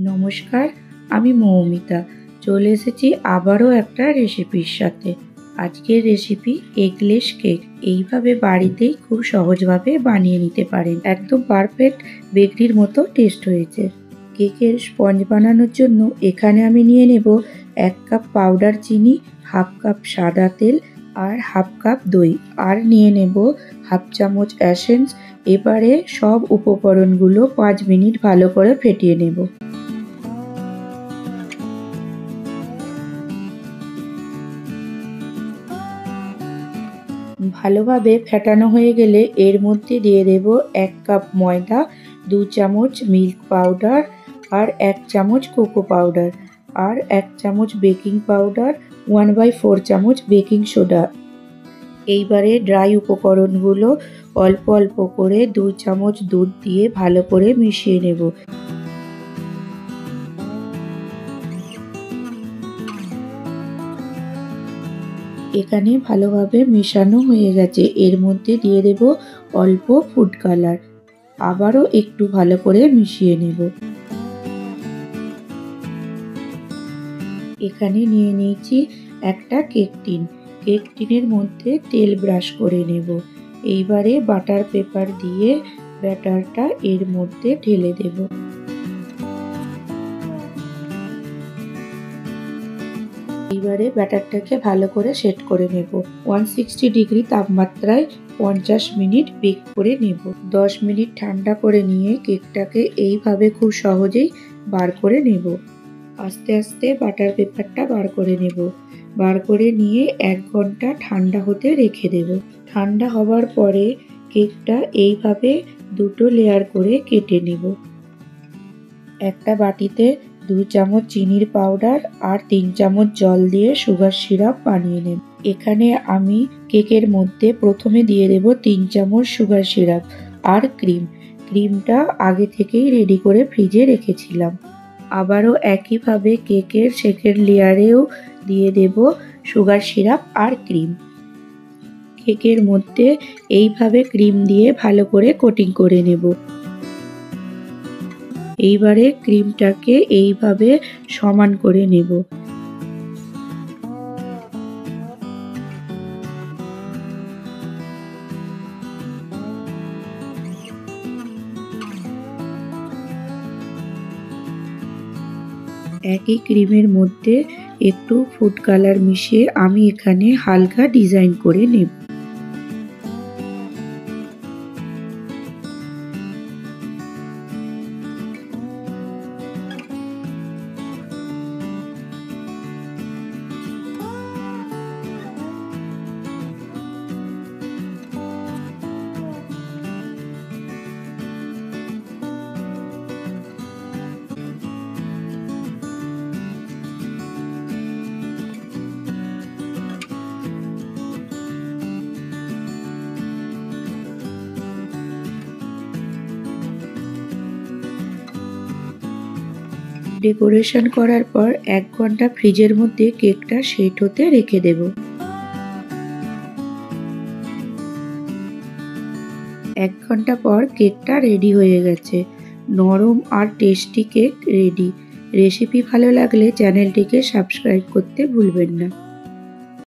নমস্কার, আমি মৌমিতা। চলে এসেছি আবারও একটা রেসিপির সাথে। আজকের রেসিপি এগলেস কেক। এইভাবে বাড়িতেই খুব সহজভাবে বানিয়ে নিতে পারেন। একদম পারফেক্ট বেকরির মতো টেস্ট হয়েছে। কেকের স্পঞ্জ বানানোর জন্য এখানে আমি নিয়ে নেব 1 কাপ পাউডার চিনি, হাফ কাপ সাদা তেল আর হাফ কাপ দই, আর নিয়ে নেব হাফ চামচ এসেন্স। এবারে সব উপকরণগুলো 5 মিনিট ভালো করে ফেটিয়ে নেব। ভালোভাবে ফেটানো হয়ে গেলে এর মধ্যে দিয়ে দেব 1 কাপ ময়দা, 2 চামচ মিল্ক পাউডার আর 1 চামচ কোকো পাউডার আর 1 চামচ বেকিং পাউডার, 1/4 চামচ বেকিং সোডা। এইবারে ড্রাই উপকরণগুলো অল্প অল্প করে 2 চামচ দুধ দিয়ে ভালো করে মিশিয়ে নেব। এখানে ভালোভাবে মেশানো হয়ে গেছে। এর মধ্যে দিয়ে দেব অল্প ফুড কালার। আবারও একটু ভালো করে মিশিয়ে নেব। এখানে নিয়ে নিয়েছি একটা কেক টিন। কেক টিনের মধ্যে তেল ব্রাশ করে নেব। এইবারে বাটার পেপার দিয়ে ব্যাটারটা এর মধ্যে ঢেলে দেব। এইবারে ব্যাটারটাকে ভালো করে সেট করে নেব। 160 ডিগ্রি তাপমাত্রায় 50 মিনিট বেক করে নেব। 10 মিনিট ঠান্ডা করে নিয়ে কেকটাকে এইভাবে খুব সহজেই বার করে নেব। আস্তে আস্তে বাটার পেপারটা বার করে নেব। বার করে নিয়ে 1 ঘন্টা ঠান্ডা হতে রেখে দেব। ঠান্ডা হওয়ার পরে কেকটা এইভাবে দুটো লেয়ার করে কেটে নেব। একটা বাটিতে 2 চামচ চিনির পাউডার আর 3 চামচ জল দিয়ে সুগার সিরাপ বানিয়ে নেব। এখানে আমি কেকের মধ্যে প্রথমে দিয়ে দেব 3 চামচ সুগার সিরাপ আর ক্রিমটা আগে থেকেই রেডি করে ফ্রিজে রেখেছিলাম। আবারও একইভাবে কেকের সেকেন্ড লেয়ারেও দিয়ে দেব সুগার সিরাপ আর ক্রিম। কেকের মধ্যে এইভাবে ক্রিম দিয়ে ভালো করে কোটিং করে নেব। এইবারে ক্রিমটাকে এইভাবে সমান করে নেব। একই ক্রিমের মধ্যে একটু ফুড কালার মিশিয়ে আমি এখানে হালকা ডিজাইন করে নেব। ডেকোরেশন করার পর 1 ঘন্টা ফ্রিজের মধ্যে কেকটা সেট হতে রেখে দেব। 1 ঘন্টা পর কেকটা রেডি হয়ে গেছে। নরম আর টেস্টি কেক রেডি। রেসিপি ভালো লাগলে চ্যানেলটিকে সাবস্ক্রাইব করতে ভুলবেন না।